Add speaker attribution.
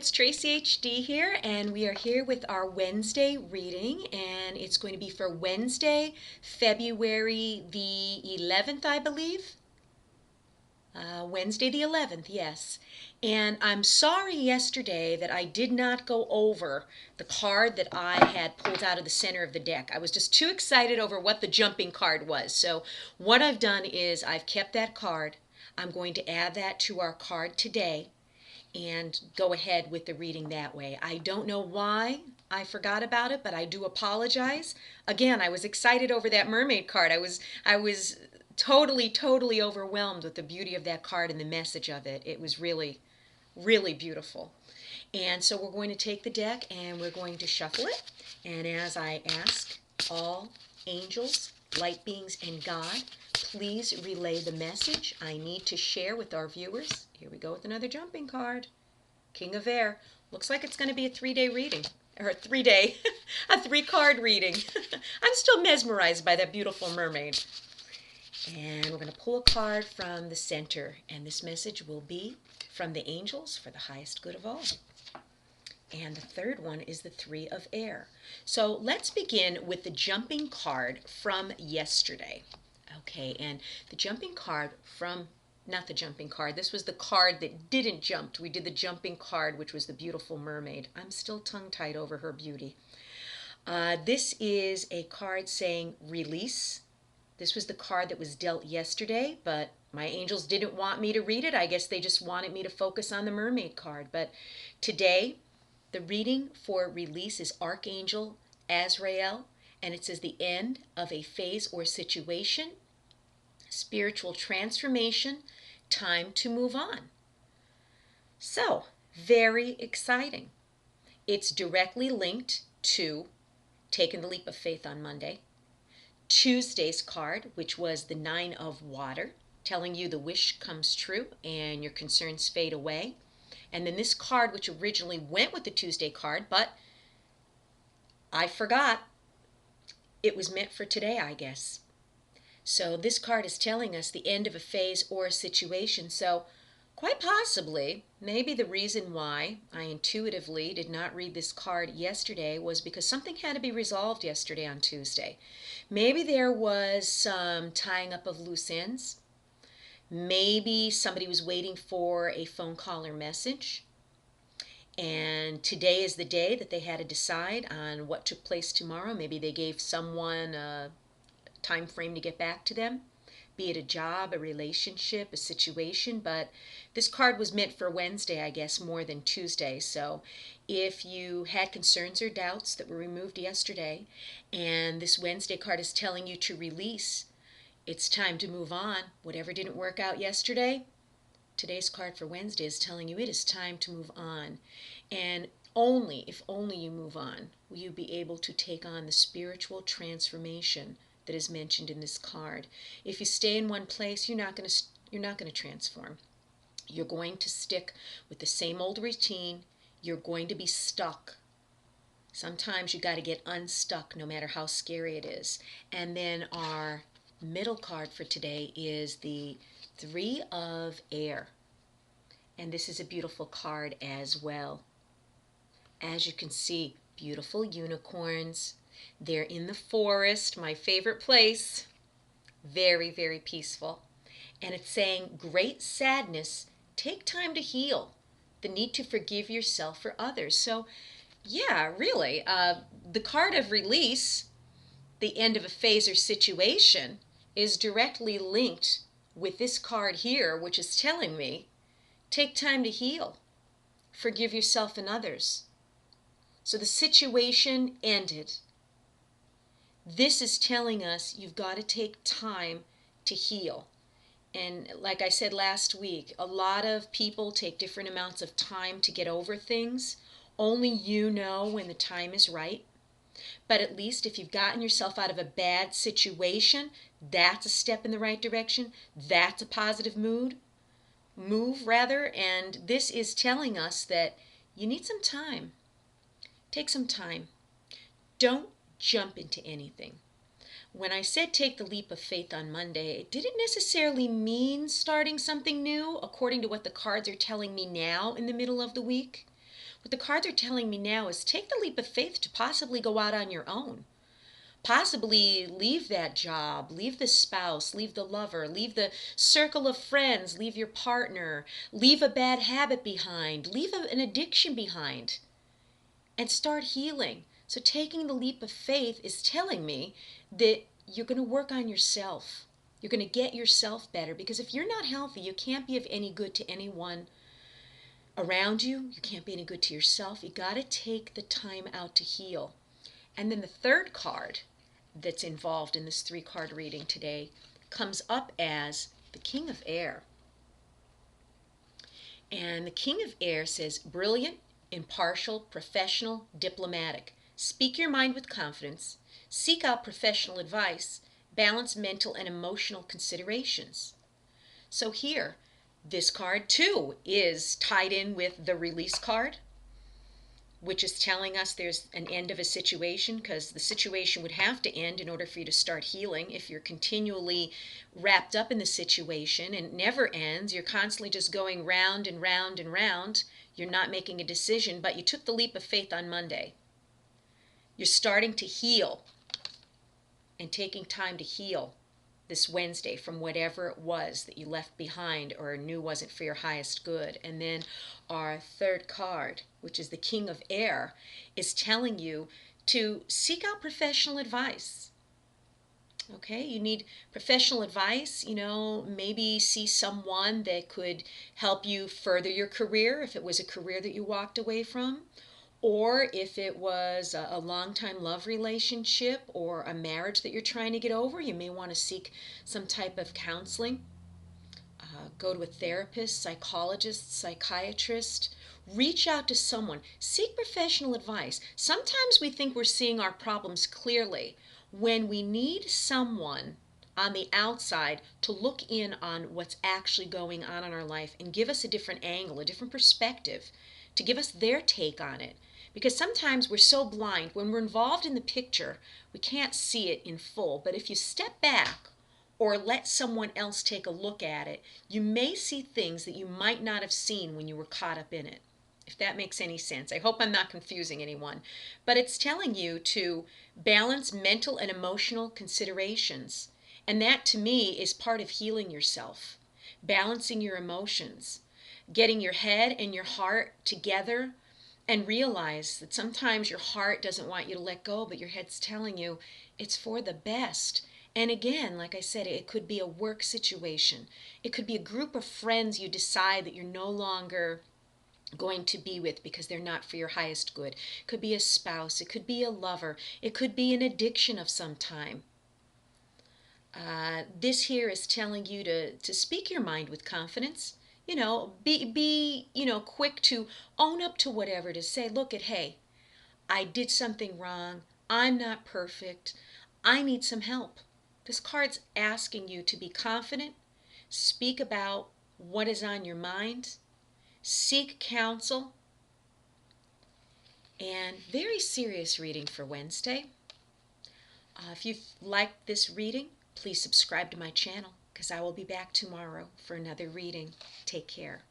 Speaker 1: it's Tracy HD here, and we are here with our Wednesday reading, and it's going to be for Wednesday, February the 11th, I believe. Wednesday the 11th, yes. And I'm sorry yesterday that I did not go over the card that I had pulled out of the center of the deck. I was just too excited over what the jumping card was. So what I've done is I've kept that card. I'm going to add that to our card today and go ahead with the reading that way. I don't know why I forgot about it, but I do apologize. Again, I was excited over that mermaid card. I was totally overwhelmed with the beauty of that card and the message of it. It was really beautiful. And so we're going to take the deck and we're going to shuffle it. And as I ask all angels, light beings, and God, please relay the message I need to share with our viewers. Here we go with another jumping card. King of Air. Looks like it's going to be a 3-day reading. Or a 3-day, a 3-card reading. I'm still mesmerized by that beautiful mermaid. And we're going to pull a card from the center. And this message will be from the angels for the highest good of all. And the third one is the 3 of Air. So let's begin with the jumping card from yesterday. Okay, and the jumping card from, not the jumping card, this was the card that didn't jump. We did the jumping card, which was the beautiful mermaid. I'm still tongue-tied over her beauty. This is a card saying release. This was the card that was dealt yesterday, but my angels didn't want me to read it. I guess they just wanted me to focus on the mermaid card. But today, the reading for release is Archangel Azrael, and it says the end of a phase or situation, spiritual transformation, time to move on. So, very exciting. It's directly linked to Taking the Leap of Faith on Monday, Tuesday's card, which was the 9 of Water, telling you the wish comes true and your concerns fade away. And then this card, which originally went with the Tuesday card, but I forgot, it was meant for today, I guess. So this card is telling us the end of a phase or a situation. So quite possibly, maybe the reason why I intuitively did not read this card yesterday was because something had to be resolved yesterday on Tuesday. Maybe there was some tying up of loose ends. Maybe somebody was waiting for a phone call or message. And today is the day that they had to decide on what took place tomorrow. Maybe they gave someone a time frame to get back to them, be it a job, a relationship, a situation. But this card was meant for Wednesday, I guess, more than Tuesday. So if you had concerns or doubts that were removed yesterday, and this Wednesday card is telling you to release, it's time to move on. Whatever didn't work out yesterday, today's card for Wednesday is telling you it is time to move on. And only, if only you move on, will you be able to take on the spiritual transformation that is mentioned in this card. If you stay in one place, you're not going to transform. You're going to stick with the same old routine. You're going to be stuck. Sometimes you got to get unstuck no matter how scary it is. And then our middle card for today is the 3 of Air. And this is a beautiful card as well. As you can see, beautiful unicorns. They're in the forest, my favorite place. Very peaceful. And it's saying, great sadness, take time to heal. The need to forgive yourself or others. So, yeah, really, the card of release, the end of a phase or situation, is directly linked with this card here, which is telling me, take time to heal. Forgive yourself and others. So the situation ended. This is telling us you've got to take time to heal. And like I said last week, a lot of people take different amounts of time to get over things. Only you know when the time is right. But at least if you've gotten yourself out of a bad situation, that's a step in the right direction. That's a positive move, and this is telling us that you need some time. Take some time. Don't jump into anything. When I said take the leap of faith on Monday, it didn't necessarily mean starting something new, according to what the cards are telling me now in the middle of the week. What the cards are telling me now is take the leap of faith to possibly go out on your own. Possibly leave that job, leave the spouse, leave the lover, leave the circle of friends, leave your partner, leave a bad habit behind, leave an addiction behind, and start healing. So taking the leap of faith is telling me that you're going to work on yourself. You're going to get yourself better, because if you're not healthy, you can't be of any good to anyone around you. You can't be any good to yourself. You got to take the time out to heal. And then the third card that's involved in this 3-card reading today comes up as the King of Air. And the King of Air says, brilliant, impartial, professional, diplomatic. Speak your mind with confidence. Seek out professional advice. Balance mental and emotional considerations. So here, this card too is tied in with the release card, which is telling us there's an end of a situation, because the situation would have to end in order for you to start healing. If you're continually wrapped up in the situation and it never ends, you're constantly just going round and round and round, you're not making a decision, but you took the leap of faith on Monday. You're starting to heal and taking time to heal this Wednesday from whatever it was that you left behind or knew wasn't for your highest good. And then our third card, which is the King of Air, is telling you to seek out professional advice. Okay, you need professional advice, maybe see someone that could help you further your career if it was a career that you walked away from, or if it was a long-time love relationship or a marriage that you're trying to get over, you may want to seek some type of counseling. Go to a therapist, psychologist, psychiatrist. Reach out to someone. Seek professional advice. Sometimes we think we're seeing our problems clearly when we need someone on the outside to look in on what's actually going on in our life and give us a different angle, a different perspective, to give us their take on it. Because sometimes we're so blind. When we're involved in the picture, we can't see it in full. But if you step back or let someone else take a look at it, you may see things that you might not have seen when you were caught up in it. If that makes any sense. I hope I'm not confusing anyone. But it's telling you to balance mental and emotional considerations. And that, to me, is part of healing yourself. Balancing your emotions. Getting your head and your heart together, and realize that sometimes your heart doesn't want you to let go, but your head's telling you it's for the best. And again, like I said, it could be a work situation. It could be a group of friends you decide that you're no longer going to be with because they're not for your highest good. It could be a spouse. It could be a lover. It could be an addiction of some time. This here is telling you to speak your mind with confidence. Be quick to own up to whatever, to say, look at, hey, I did something wrong. I'm not perfect. I need some help. This card's asking you to be confident, speak about what is on your mind, seek counsel, and very serious reading for Wednesday. If you've liked this reading, please subscribe to my channel, because I will be back tomorrow for another reading. Take care.